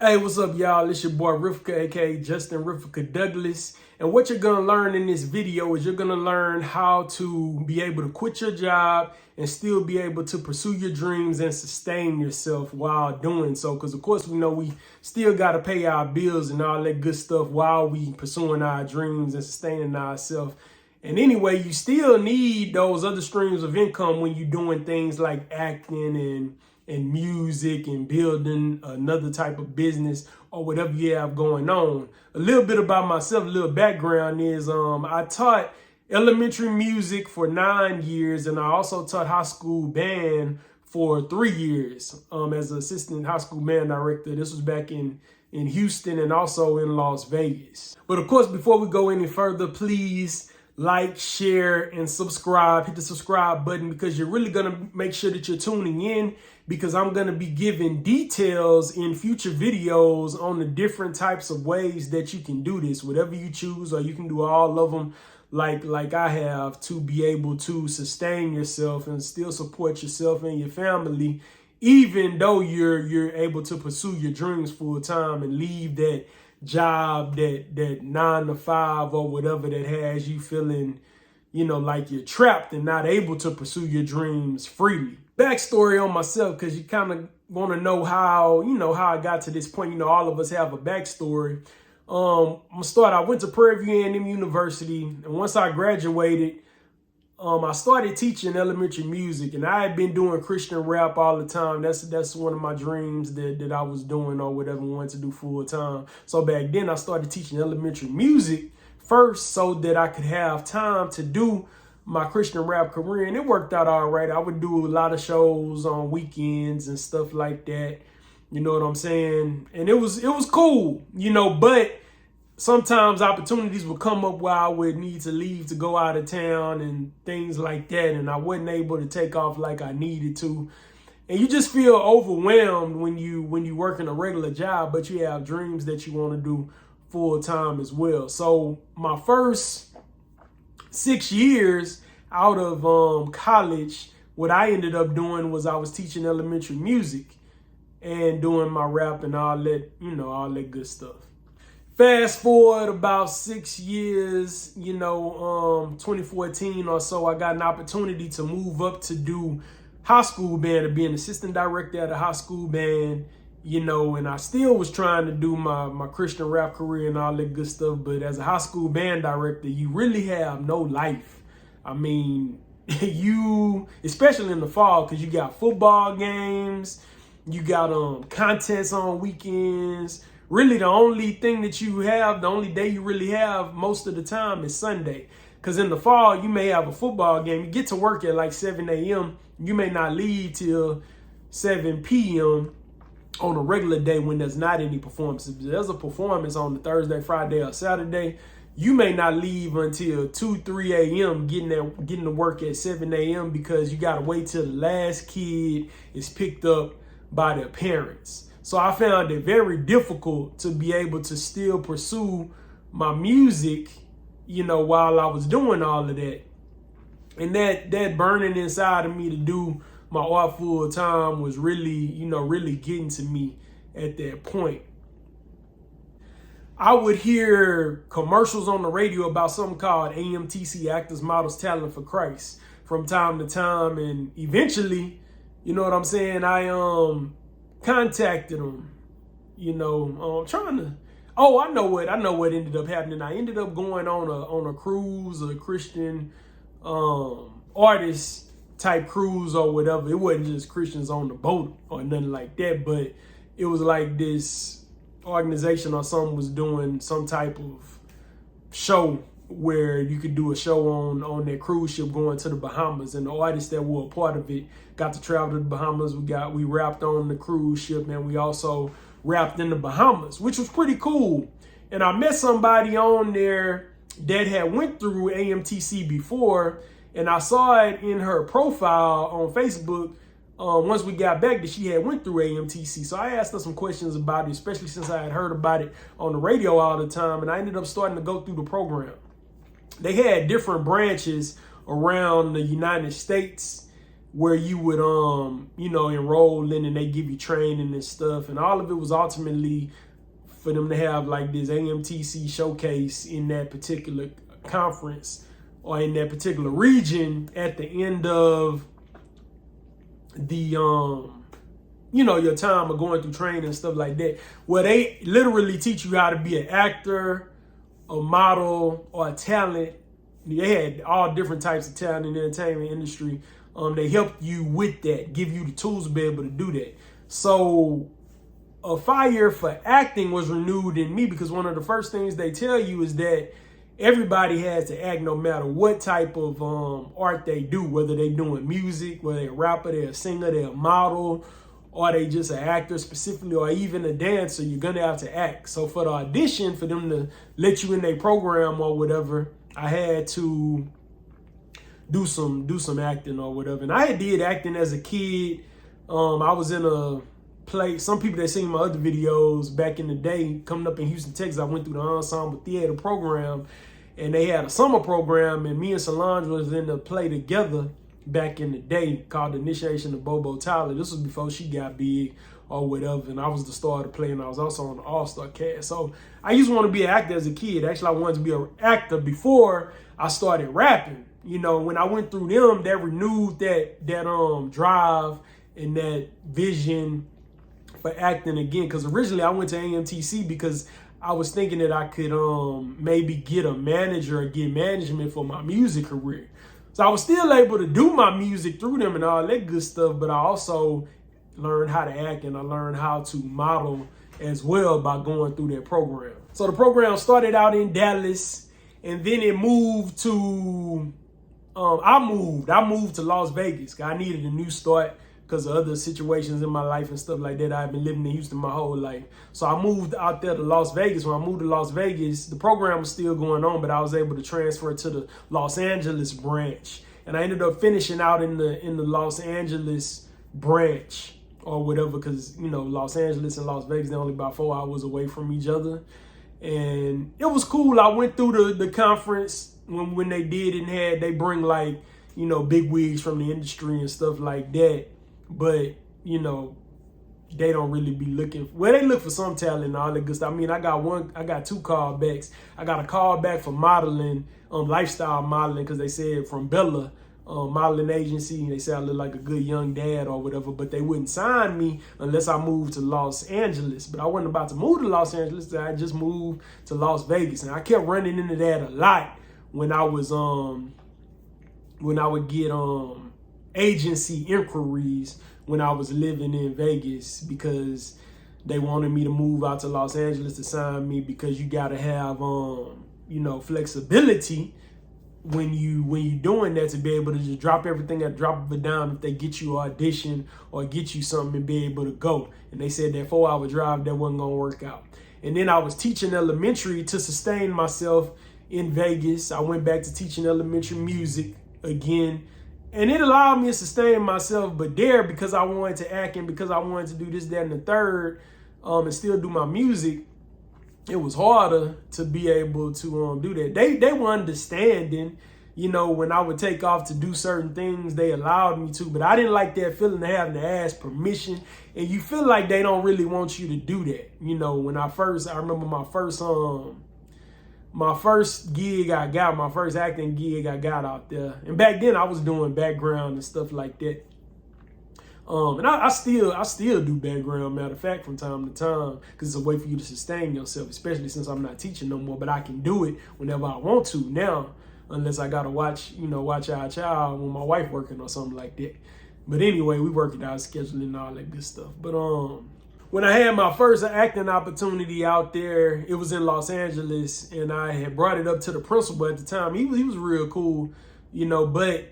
Hey, what's up, y'all? It's your boy Rifka, aka Justin Rifka Douglas. And what you're gonna learn in this video is you're gonna learn how to be able to quit your job and still be able to pursue your dreams and sustain yourself while doing so. Because of course we know we still gotta pay our bills and all that good stuff while we pursuing our dreams and sustaining ourselves. And anyway, you still need those other streams of income when you're doing things like acting and music and building another type of business or whatever you have going on. A little bit about myself, a little background is I taught elementary music for 9 years, and I also taught high school band for 3 years as an assistant high school band director. This was back in Houston and also in Las Vegas. But of course, before we go any further, please like, share, and subscribe. Hit the subscribe button because you're really going to make sure that you're tuning in, because I'm going to be giving details in future videos on the different types of ways that you can do this, whatever you choose, or you can do all of them like I have, to be able to sustain yourself and still support yourself and your family, even though you're able to pursue your dreams full time and leave that job, that 9 to 5 or whatever that has you feeling, like you're trapped and not able to pursue your dreams freely. Backstory on myself, because you kind of want to know how I got to this point. All of us have a backstory. I'm gonna start. I went to Prairie View A&M University, and once I graduated, I started teaching elementary music, and I had been doing Christian rap all the time. That's one of my dreams that I was doing or whatever, wanted to do full time. So back then I started teaching elementary music first so that I could have time to do my Christian rap career, and it worked out all right. I would do a lot of shows on weekends and stuff like that. You know what I'm saying? And it was cool, but sometimes opportunities would come up where I would need to leave to go out of town and things like that, and I wasn't able to take off like I needed to. And you just feel overwhelmed when you work in a regular job, but you have dreams that you want to do full time as well. So my first 6 years out of college, what I ended up doing was I was teaching elementary music and doing my rap and all that, all that good stuff. Fast forward about 6 years, 2014 or so, I got an opportunity to move up to do high school band, to be an assistant director at a high school band, and I still was trying to do my Christian rap career and all that good stuff. But as a high school band director, you really have no life. I mean, you, especially in the fall, because you got football games, you got contests on weekends. Really, the only thing that you have, the only day you really have most of the time is Sunday. Because in the fall, you may have a football game. You get to work at like 7 a.m. You may not leave till 7 p.m. on a regular day when there's not any performances. If there's a performance on the Thursday, Friday, or Saturday, you may not leave until 2, 3 a.m. getting to work at 7 a.m. because you got to wait till the last kid is picked up by their parents. So I found it very difficult to be able to still pursue my music, while I was doing all of that. And that burning inside of me to do my art full time was really, really getting to me at that point. I would hear commercials on the radio about something called AMTC, Actors, Models, Talent for Christ, from time to time. And eventually, I contacted them, trying to. Oh, I know what ended up happening. I ended up going on a cruise, a Christian artist type cruise or whatever. It wasn't just Christians on the boat or nothing like that, but it was like this organization or something was doing some type of show where you could do a show on that cruise ship going to the Bahamas, and the artists that were a part of it got to travel to the Bahamas. We rapped on the cruise ship, and we also rapped in the Bahamas, which was pretty cool. And I met somebody on there that had went through AMTC before, and I saw it in her profile on Facebook once we got back that she had went through AMTC. So I asked her some questions about it, especially since I had heard about it on the radio all the time, and I ended up starting to go through the program. They had different branches around the United States where you would, enroll in and they give you training and stuff. And all of it was ultimately for them to have like this AMTC showcase in that particular conference or in that particular region at the end of the, your time of going through training and stuff like that, where they literally teach you how to be an actor, a model, or a talent. They had all different types of talent in the entertainment industry. They helped you with that, give you the tools to be able to do that. So a fire for acting was renewed in me, because one of the first things they tell you is that everybody has to act no matter what type of art they do, whether they're doing music, whether they're a rapper, they're a singer, they're a model, or they just an actor specifically, or even a dancer. You're gonna have to act. So for the audition, for them to let you in their program or whatever, I had to do some acting or whatever. And I did acting as a kid. I was in a play. Some people that seen my other videos back in the day, coming up in Houston, Texas, I went through the ensemble theater program, and they had a summer program, and me and Solange was in the play together back in the day called The Initiation of Bobo Tyler. This was before she got big or whatever, and I was the star of the play, and I was also on the All-Star cast. So I used to want to be an actor as a kid. Actually, I wanted to be an actor before I started rapping. When I went through them, that renewed that drive and that vision for acting again. Because originally I went to AMTC because I was thinking that I could maybe get a manager or get management for my music career. So I was still able to do my music through them and all that good stuff, but I also learned how to act and I learned how to model as well by going through that program. So the program started out in Dallas, and then it moved to, I moved to Las Vegas. I needed a new start because of other situations in my life and stuff like that. I've been living in Houston my whole life. So I moved out there to Las Vegas. When I moved to Las Vegas, the program was still going on, but I was able to transfer to the Los Angeles branch. And I ended up finishing out in the Los Angeles branch or whatever, because, Los Angeles and Las Vegas, they're only about 4 hours away from each other. And it was cool. I went through the conference when they did and they bring like, big wigs from the industry and stuff like that. But, they don't really be looking. Well, they look for some talent and all that good stuff. I mean, I got 2 callbacks. I got a callback for modeling, lifestyle modeling, because they said from Bella modeling agency. They said I look like a good young dad or whatever, but they wouldn't sign me unless I moved to Los Angeles. But I wasn't about to move to Los Angeles. I just moved to Las Vegas, and I kept running into that a lot when I was when I would get agency inquiries when I was living in Vegas, because they wanted me to move out to Los Angeles to sign me, because you got to have flexibility when you doing that, to be able to just drop everything at drop of a dime if they get you an audition or get you something and be able to go. And they said that 4-hour drive, that wasn't gonna work out. And then I was teaching elementary to sustain myself in Vegas. I went back to teaching elementary music again, and it allowed me to sustain myself. But there, because I wanted to act and because I wanted to do this, that, and the third, and still do my music, it was harder to be able to do that. They were understanding, when I would take off to do certain things, they allowed me to, but I didn't like that feeling of having to ask permission. And you feel like they don't really want you to do that. When I remember my first gig I got, my first acting gig I got out there. And back then I was doing background and stuff like that. And I still do background, matter of fact, from time to time, because it's a way for you to sustain yourself, especially since I'm not teaching no more. But I can do it whenever I want to now, unless I gotta watch our child when my wife working or something like that. But anyway, we work it out, scheduling and all that good stuff. But when I had my first acting opportunity out there, it was in Los Angeles, and I had brought it up to the principal at the time. He was real cool, but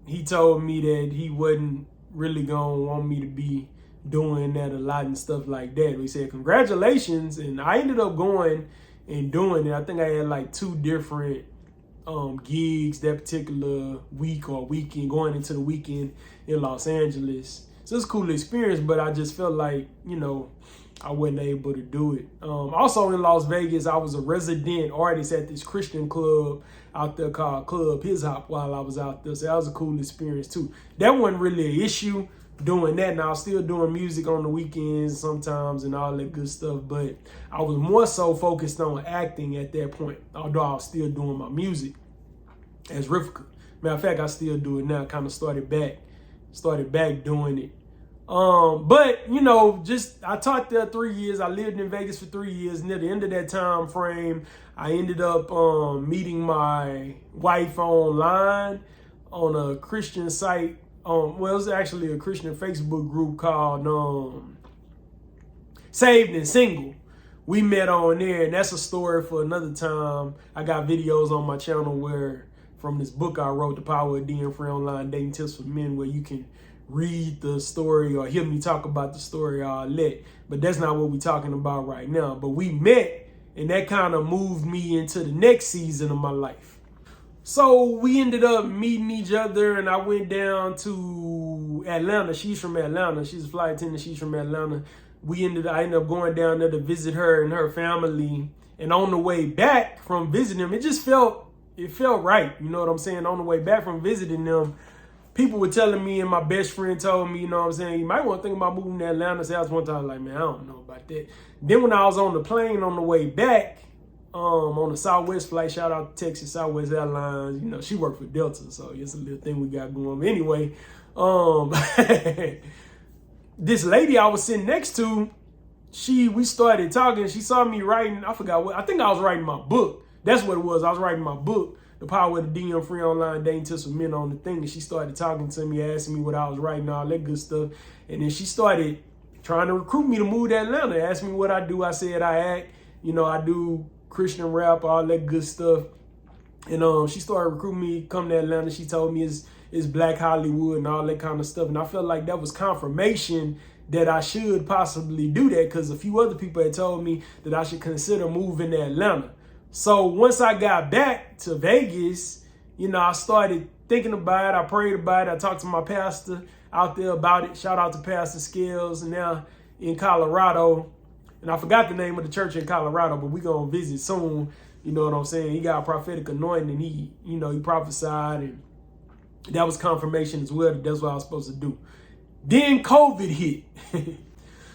he told me that he wasn't really gonna want me to be doing that a lot and stuff like that. He said, congratulations. And I ended up going and doing it. I think I had like 2 different gigs that particular week or weekend, going into the weekend in Los Angeles. So it's a cool experience, but I just felt like, I wasn't able to do it. Also in Las Vegas, I was a resident artist at this Christian club out there called Club His Hop while I was out there. So that was a cool experience too. That wasn't really an issue doing that. Now I was still doing music on the weekends sometimes and all that good stuff, but I was more so focused on acting at that point, although I was still doing my music as Rivka. Matter of fact, I still do it now. Kind of started back doing it. But you know, just I taught there 3 years. I lived in Vegas for 3 years. Near the end of that time frame, I ended up meeting my wife online on a Christian site. Well, it was actually a Christian Facebook group called Saved and Single. We met on there, and that's a story for another time. I got videos on my channel where, from this book I wrote, The Power of Being Free Online Dating Tips for Men, where you can read the story or hear me talk about the story all that. But that's not what we're talking about right now. But we met, and that kind of moved me into the next season of my life. So we ended up meeting each other, and I went down to Atlanta. She's from Atlanta. She's a flight attendant. She's from Atlanta. I ended up going down there to visit her and her family. And on the way back from visiting them, it felt right. You know what I'm saying? On the way back from visiting them, people were telling me, and my best friend told me, you know what I'm saying, you might want to think about moving to Atlanta. So I was one time like, man, I don't know about that. Then when I was on the plane on the way back, on the Southwest flight, shout out to Texas Southwest Airlines. You know, she worked for Delta, so it's a little thing we got going. But anyway, this lady I was sitting next to, we started talking. She saw me writing, I think I was writing my book. That's what it was. I was writing my book, The Power of the DM Free Online Dating Tips for Men, on the thing. And she started talking to me, asking me what I was writing, all that good stuff. And then she started trying to recruit me to move to Atlanta, asked me what I do. I said I act, you know, I do Christian rap, all that good stuff. And she started recruiting me to come to Atlanta. She told me it's Black Hollywood and all that kind of stuff. And I felt like that was confirmation that I should possibly do that, because a few other people had told me that I should consider moving to Atlanta. So once I got back to Vegas, you know, I started thinking about it. I prayed about it. I talked to my pastor out there about it. Shout out to Pastor Scales, now in Colorado. And I forgot the name of the church in Colorado, but we're going to visit soon. You know what I'm saying? He got a prophetic anointing, and he prophesied, and that was confirmation as well that that's what I was supposed to do. Then COVID hit.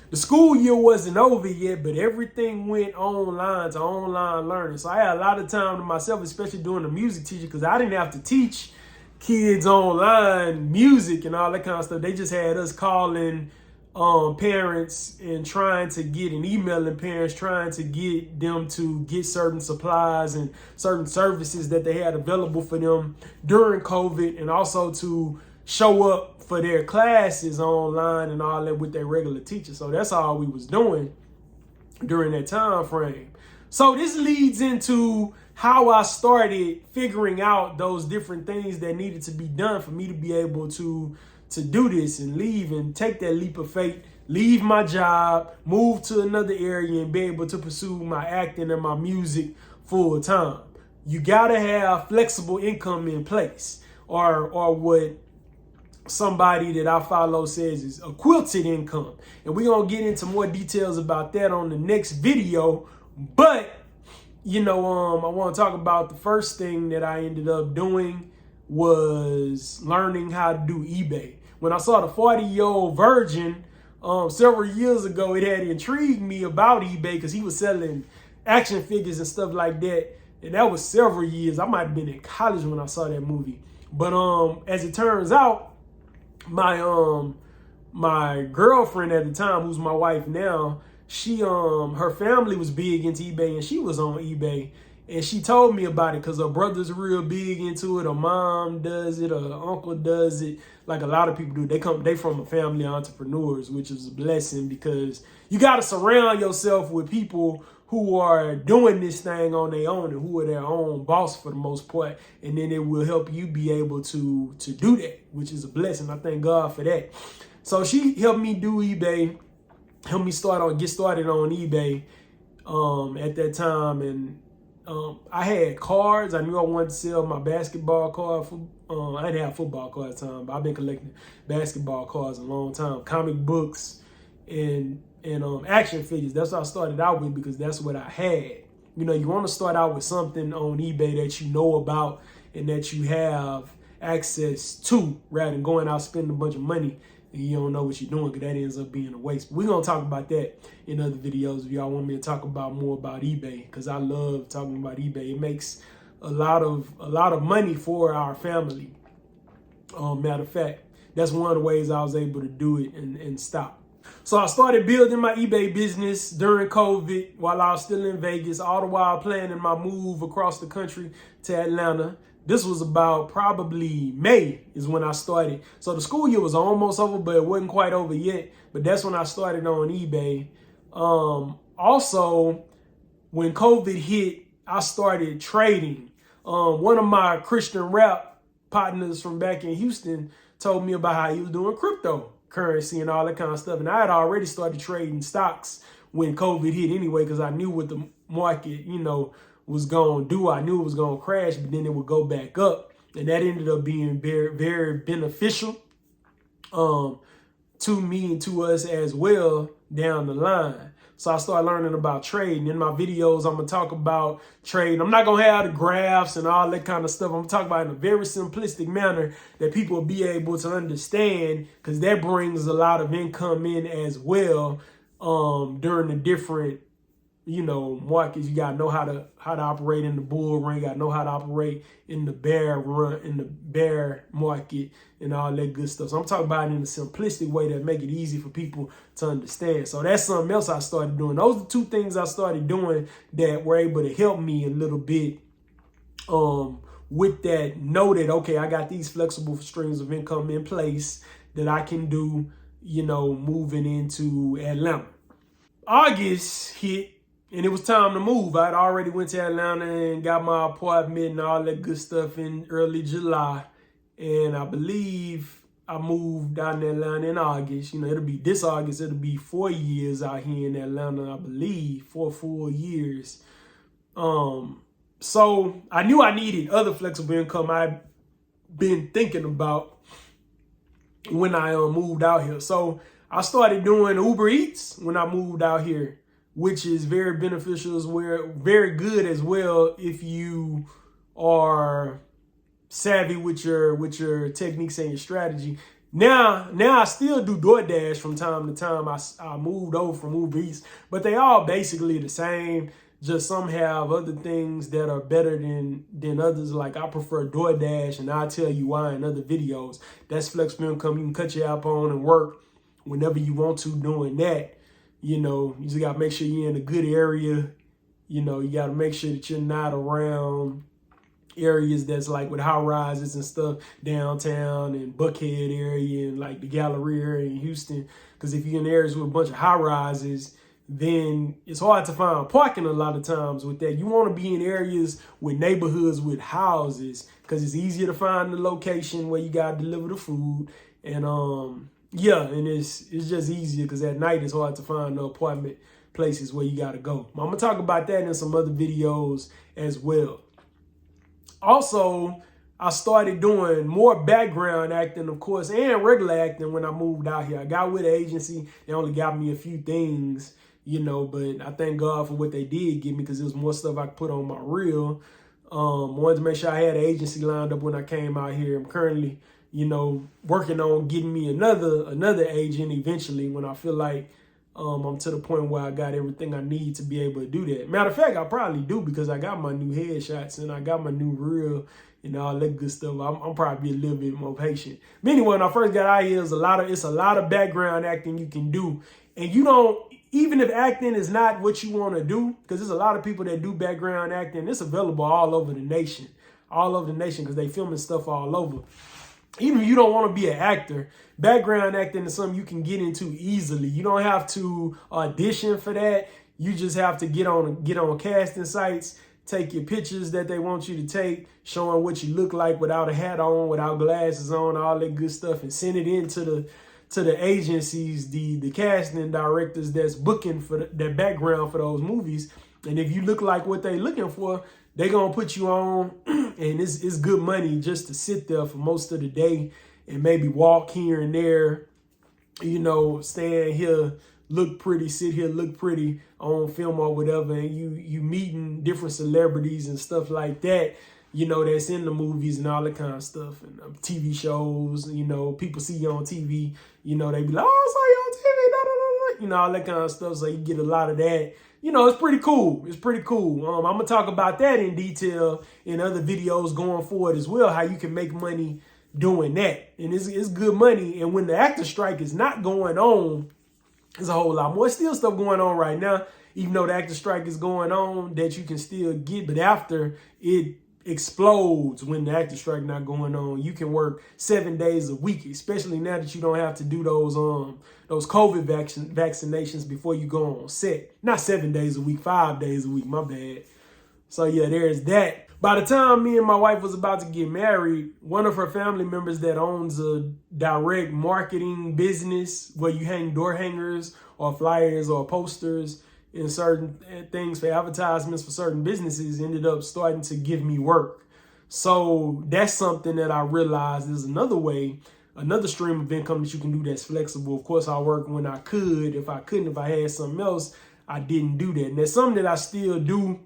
The school year wasn't over yet, but everything went online to online learning. So I had a lot of time to myself, especially doing the music teacher, because I didn't have to teach kids online music and all that kind of stuff. They just had us calling parents and trying to get and emailing parents, trying to get them to get certain supplies and certain services that they had available for them during COVID, and also to show up for their classes online and all that with their regular teachers. So that's all we was doing during that time frame. So this leads into how I started figuring out those different things that needed to be done for me to be able to do this and leave and take that leap of faith, leave my job, move to another area, and be able to pursue my acting and my music full time. You gotta have flexible income in place, or what somebody that I follow says is a quilted income. And we're going to get into more details about that on the next video. But, you know, I want to talk about the first thing that I ended up doing was learning how to do eBay. When I saw the 40-year-old virgin several years ago, it had intrigued me about eBay because he was selling action figures and stuff like that. And that was several years. I might have been in college when I saw that movie. But as it turns out, my girlfriend at the time, who's my wife now, she her family was big into eBay, and she was on eBay, and she told me about it because her brother's real big into it. Her mom does it, her uncle does it, like a lot of people do. They from a family of entrepreneurs, which is a blessing, because you got to surround yourself with people who are doing this thing on their own and who are their own boss for the most part. And then it will help you be able to do that, which is a blessing. I thank God for that. So she helped me do eBay, helped me get started on eBay at that time. And I had cards. I knew I wanted to sell my basketball card. I didn't have football cards at the time, but I've been collecting basketball cards a long time, comic books. And action figures. That's what I started out with because that's what I had. You know, you want to start out with something on eBay that you know about and that you have access to, rather than going out spending a bunch of money and you don't know what you're doing, because that ends up being a waste. We're going to talk about that in other videos if y'all want me to talk about more about eBay, because I love talking about eBay. It makes a lot of money for our family. Matter of fact, that's one of the ways I was able to do it and stop. So I started building my eBay business during COVID while I was still in Vegas, all the while planning my move across the country to Atlanta. This was about probably May is when I started. So the school year was almost over, but it wasn't quite over yet. But that's when I started on eBay. Also, when COVID hit, I started trading. One of my Christian rap partners from back in Houston told me about how he was doing cryptocurrency and all that kind of stuff. And I had already started trading stocks when COVID hit anyway, because I knew what the market, was going to do. I knew it was going to crash, but then it would go back up. And that ended up being very, very beneficial to me and to us as well down the line. So I started learning about trading. In my videos, I'm going to talk about trading. I'm not going to have the graphs and all that kind of stuff. I'm going to talk about it in a very simplistic manner that people will be able to understand, because that brings a lot of income in as well during the different markets. You gotta know how to operate in the bull run. You gotta know how to operate in the bear run, in the bear market, and all that good stuff. So I'm talking about it in a simplistic way that make it easy for people to understand. So that's something else I started doing. Those are two things I started doing that were able to help me a little bit with that. Know that, okay, I got these flexible streams of income in place that I can do, moving into Atlanta. August hit, and it was time to move. I'd already went to Atlanta and got my apartment and all that good stuff in early July. And I believe I moved out in Atlanta in August. It'll be this August. It'll be 4 years out here in Atlanta, I believe, 4 full years. So I knew I needed other flexible income I'd been thinking about when I moved out here. So I started doing Ubereats when I moved out here, which is very beneficial as well, very good as well if you are savvy with your techniques and your strategy. Now I still do DoorDash from time to time. I moved over from Ubereats, but they all basically the same. Just some have other things that are better than others. Like I prefer DoorDash, and I'll tell you why in other videos. That's flexible income. You can cut your app on and work whenever you want to doing that. You just got to make sure you're in a good area. You got to make sure that you're not around areas that's like with high rises and stuff, downtown and Buckhead area and like the Galleria area in Houston. Because if you're in areas with a bunch of high rises, then it's hard to find parking a lot of times with that. You want to be in areas with neighborhoods with houses, because it's easier to find the location where you got to deliver the food. And yeah, and it's just easier because at night it's hard to find the apartment places where you got to go. I'm going to talk about that in some other videos as well. Also, I started doing more background acting, of course, and regular acting when I moved out here. I got with an agency. They only got me a few things, but I thank God for what they did give me, because there was more stuff I could put on my reel. Wanted to make sure I had an agency lined up when I came out here. I'm currently working on getting me another agent eventually when I feel like I'm to the point where I got everything I need to be able to do that. Matter of fact, I probably do, because I got my new headshots and I got my new reel and all that good stuff. I'm probably a little bit more patient. But anyway, when I first got out here, it's a lot of background acting you can do. And even if acting is not what you want to do, because there's a lot of people that do background acting, it's available all over the nation, because they filming stuff all over. Even if you don't want to be an actor, background acting is something you can get into easily. You don't have to audition for that. You just have to get on casting sites, take your pictures that they want you to take, showing what you look like without a hat on, without glasses on, all that good stuff, and send it into the agencies, the casting directors that's booking for that background for those movies. And if you look like what they looking for, they're going to put you on, and it's good money just to sit there for most of the day and maybe walk here and there, stand here look pretty, sit here, look pretty on film or whatever, and you meeting different celebrities and stuff like that, you know, that's in the movies and all that kind of stuff, and TV shows, you know, people see you on TV, you know, they be like, oh, I saw you on TV, da, da, da, da, you know, all that kind of stuff. So you get a lot of that. You know, it's pretty cool. It's pretty cool. I'm going to talk about that in detail in other videos going forward as well, how you can make money doing that. And it's good money. And when the actor strike is not going on, there's a whole lot more. There's still stuff going on right now, even though the actor strike is going on, that you can still get. But after it explodes, when the actor strike not going on, you can work 7 days a week, especially now that you don't have to do those COVID vaccinations before you go on set. Not 7 days a week, 5 days a week, my bad. So yeah, there's that. By the time me and my wife was about to get married, one of her family members that owns a direct marketing business where you hang door hangers or flyers or posters in certain things for advertisements for certain businesses ended up starting to give me work. So that's something that I realized is another way, another stream of income that you can do that's flexible. Of course, I work when I could. If I couldn't, if I had something else, I didn't do that. And that's something that I still do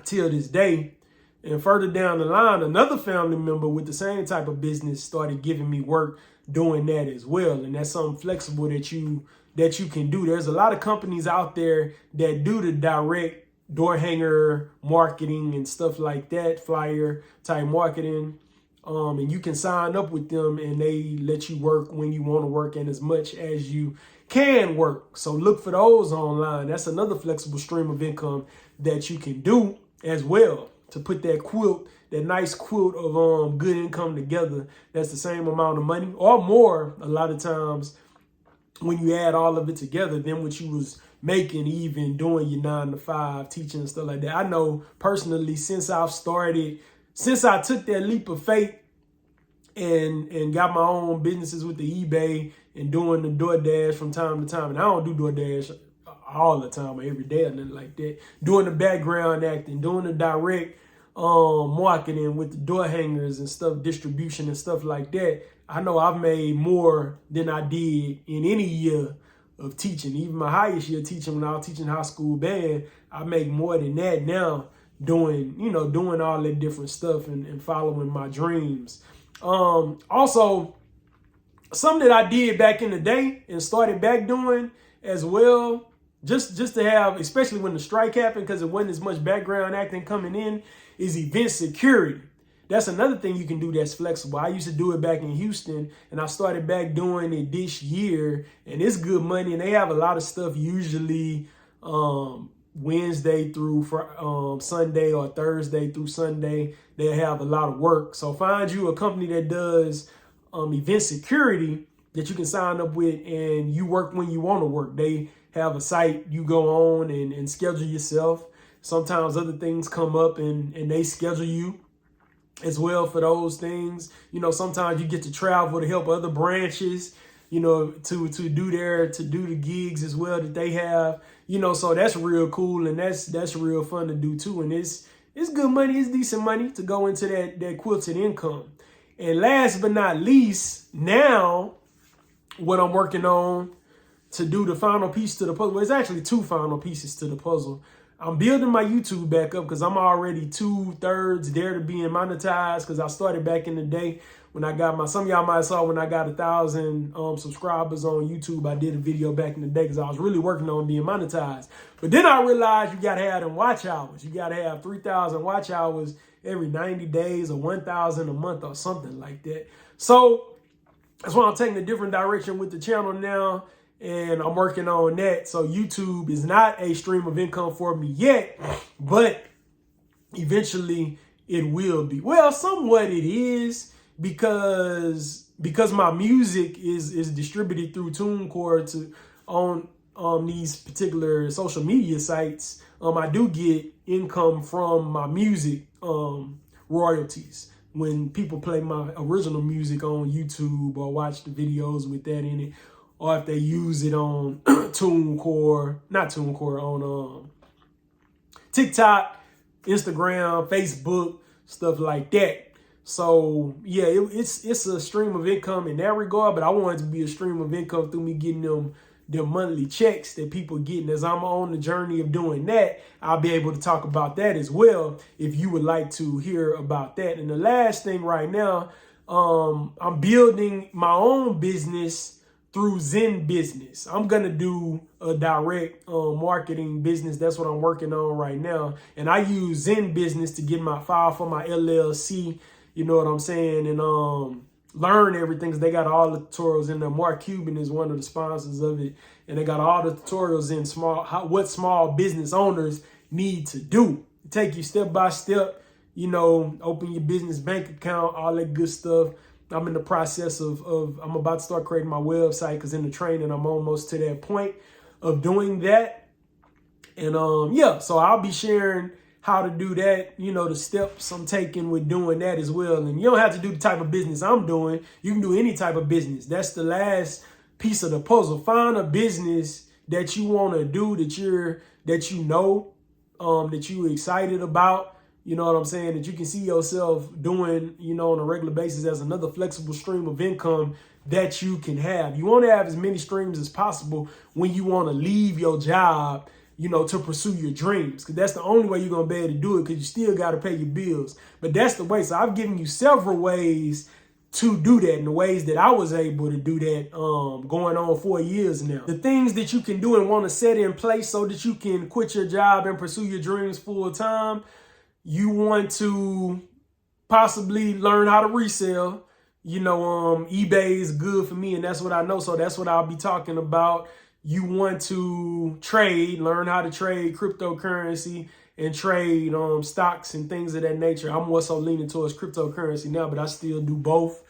till this day. And further down the line, another family member with the same type of business started giving me work doing that as well. And that's something flexible that you can do. There's a lot of companies out there that do the direct door hanger marketing and stuff like that, flyer type marketing. And you can sign up with them and they let you work when you want to work and as much as you can work. So look for those online. That's another flexible stream of income that you can do as well, to put that quilt, that nice quilt of good income together. That's the same amount of money or more a lot of times when you add all of it together than what you was making even doing your 9 to 5 teaching and stuff like that. I know personally, since I took that leap of faith and got my own businesses with the eBay and doing the DoorDash from time to time, and I don't do DoorDash all the time or every day or nothing like that, doing the background acting, doing the direct marketing with the door hangers and stuff, distribution and stuff like that, I know I've made more than I did in any year of teaching. Even my highest year teaching, when I was teaching high school band, I make more than that now doing all that different stuff and following my dreams. Also, something that I did back in the day and started back doing as well, just to have, especially when the strike happened, because it wasn't as much background acting coming in, is event security. That's another thing you can do that's flexible. I used to do it back in Houston, and I started back doing it this year, and it's good money, and they have a lot of stuff usually Wednesday through Sunday or Thursday through Sunday. They have a lot of work. So find you a company that does event security that you can sign up with, and you work when you want to work. They have a site you go on and schedule yourself. Sometimes other things come up and they schedule you as well for those things. You know, sometimes you get to travel to help other branches, you know, to do the gigs as well that they have, you know, so that's real cool, and that's real fun to do too. And it's good money, it's decent money to go into that quilted income. And last but not least, now what I'm working on to do the final piece to the puzzle. Well, it's actually 2 final pieces to the puzzle. I'm building my YouTube back up because I'm already 2/3 there to being monetized, because I started back in the day when I got some of y'all might have saw when I got 1,000 subscribers on YouTube. I did a video back in the day because I was really working on being monetized. But then I realized you got to have them watch hours. You got to have 3,000 watch hours every 90 days or 1,000 a month or something like that. So that's why I'm taking a different direction with the channel now, and I'm working on that. So YouTube is not a stream of income for me yet, but eventually it will be. Well, somewhat it is, because my music is distributed through TuneCore on these particular social media sites. I do get income from my music royalties when people play my original music on YouTube or watch the videos with that in it, or if they use it on on TikTok, Instagram, Facebook, stuff like that. So yeah, it's a stream of income in that regard, but I want it to be a stream of income through me getting them the monthly checks that people get. And as I'm on the journey of doing that, I'll be able to talk about that as well if you would like to hear about that. And the last thing right now, I'm building my own business through Zen Business. I'm going to do a direct marketing business. That's what I'm working on right now. And I use Zen Business to get my file for my LLC. You know what I'm saying? And learn everything, because they got all the tutorials in there. Mark Cuban is one of the sponsors of it. And they got all the tutorials in what small business owners need to do. Take you step by step, you know, open your business bank account, all that good stuff. I'm in the process of I'm about to start creating my website, because in the training, I'm almost to that point of doing that. And yeah, so I'll be sharing how to do that, you know, the steps I'm taking with doing that as well. And you don't have to do the type of business I'm doing. You can do any type of business. That's the last piece of the puzzle. Find a business that you want to do, that you're excited about. You know what I'm saying? That you can see yourself doing, you know, on a regular basis as another flexible stream of income that you can have. You want to have as many streams as possible when you want to leave your job, you know, to pursue your dreams. Because that's the only way you're going to be able to do it, because you still got to pay your bills. But that's the way. So I've given you several ways to do that, and the ways that I was able to do that going on 4 years now. The things that you can do and want to set in place so that you can quit your job and pursue your dreams full time. You want to possibly learn how to resell. You know, eBay is good for me, and that's what I know. So that's what I'll be talking about. You want to trade, learn how to trade cryptocurrency and trade stocks and things of that nature. I'm more so leaning towards cryptocurrency now, but I still do both,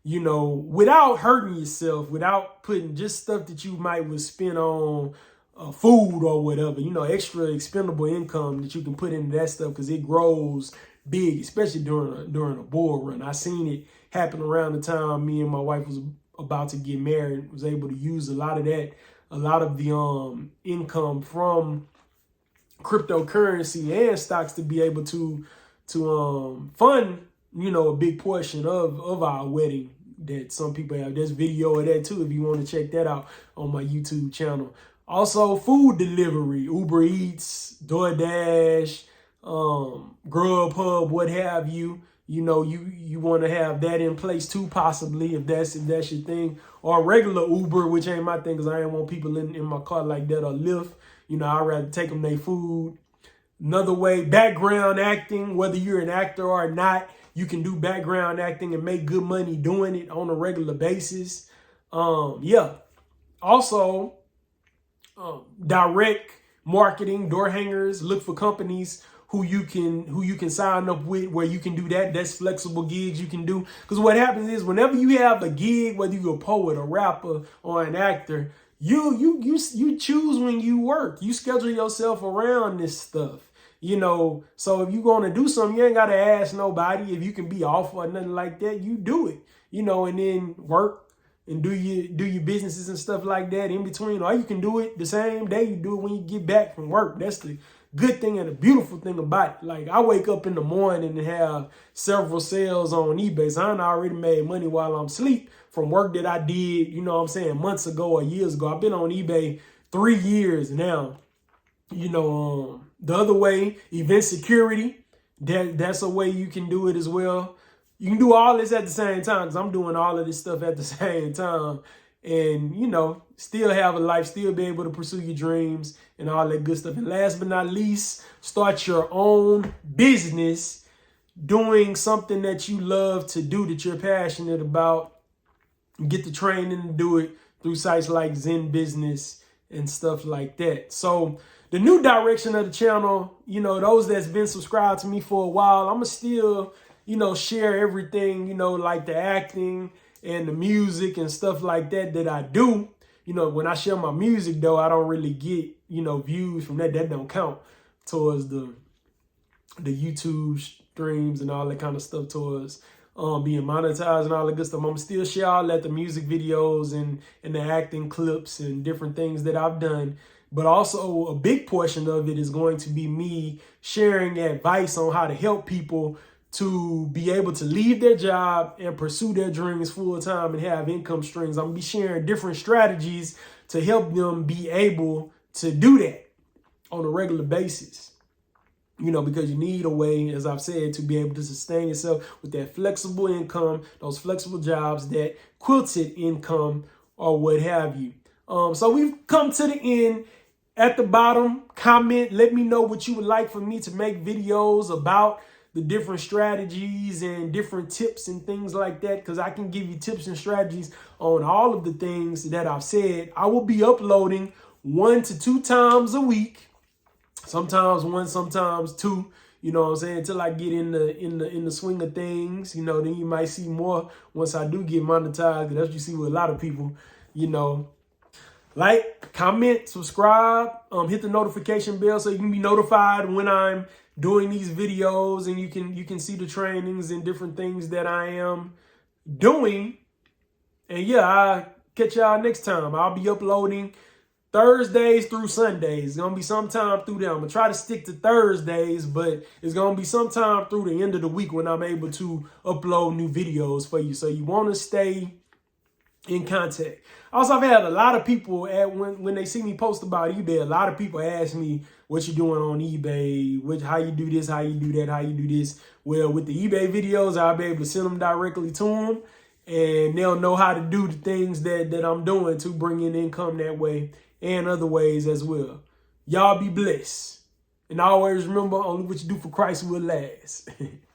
you know, without hurting yourself, without putting just stuff that you might would spend on food or whatever, you know, extra expendable income that you can put into that stuff, because it grows big, especially during a bull run. I seen it happen around the time me and my wife was about to get married. Was able to use a lot of the income from cryptocurrency and stocks to be able to fund, you know, a big portion of our wedding that some people have. There's video of that too if you want to check that out on my YouTube channel. Also, food delivery, Uber Eats, DoorDash, Grubhub, what have you. You know, you want to have that in place too, possibly, if that's your thing. Or regular Uber, which ain't my thing, because I ain't want people in my car like that, or Lyft. You know, I'd rather take them their food. Another way, background acting, whether you're an actor or not, you can do background acting and make good money doing it on a regular basis. Yeah. Also, direct marketing, door hangers. Look for companies who you can sign up with, where you can do that. That's flexible gigs you can do. Because what happens is, whenever you have a gig, whether you're a poet, a rapper, or an actor, you choose when you work. You schedule yourself around this stuff. You know, so if you're going to do something, you ain't got to ask nobody if you can be off or nothing like that. You do it, you know, and then work and do your businesses and stuff like that in between. Or you can do it the same day. You do it when you get back from work. That's the good thing and the beautiful thing about it. Like, I wake up in the morning and have several sales on eBay. So I already made money while I'm asleep from work that I did, you know what I'm saying, months ago or years ago. I've been on eBay 3 years now. You know, the other way, event security, that's a way you can do it as well. You can do all this at the same time, because I'm doing all of this stuff at the same time. And, you know, still have a life, still be able to pursue your dreams and all that good stuff. And last but not least, start your own business doing something that you love to do, that you're passionate about. Get the training to do it through sites like Zen Business and stuff like that. So the new direction of the channel, you know, those that's been subscribed to me for a while, I'm going to still, you know, share everything, you know, like the acting and the music and stuff like that I do. You know, when I share my music, though, I don't really get, you know, views from that. That don't count towards the YouTube streams and all that kind of stuff, towards being monetized and all that good stuff. I'm going to still share all that, the music videos and the acting clips and different things that I've done. But also a big portion of it is going to be me sharing advice on how to help people to be able to leave their job and pursue their dreams full time and have income streams. I'm going to be sharing different strategies to help them be able to do that on a regular basis. You know, because you need a way, as I've said, to be able to sustain yourself with that flexible income, those flexible jobs, that quilted income or what have you. So we've come to the end. At the bottom, comment, let me know what you would like for me to make videos about the different strategies and different tips and things like that, because I can give you tips and strategies on all of the things that I've said. I will be uploading 1 to 2 times a week. Sometimes 1, sometimes 2, you know what I'm saying, until I get in the swing of things. You know, then you might see more once I do get monetized, because that's what you see with a lot of people. You know, like, comment, subscribe, hit the notification bell so you can be notified when I'm doing these videos, and you can see the trainings and different things that I am doing. And yeah, I'll catch y'all next time. I'll be uploading Thursdays through Sundays. It's going to be sometime through there. I'm going to try to stick to Thursdays, but it's going to be sometime through the end of the week when I'm able to upload new videos for you. So you want to stay in contact. Also, I've had a lot of people when they see me post about eBay, a lot of people ask me what you're doing on eBay, how you do this, how you do that, how you do this. Well, with the eBay videos, I'll be able to send them directly to them, and they'll know how to do the things that I'm doing to bring in income that way and other ways as well. Y'all be blessed. And always remember, only what you do for Christ will last.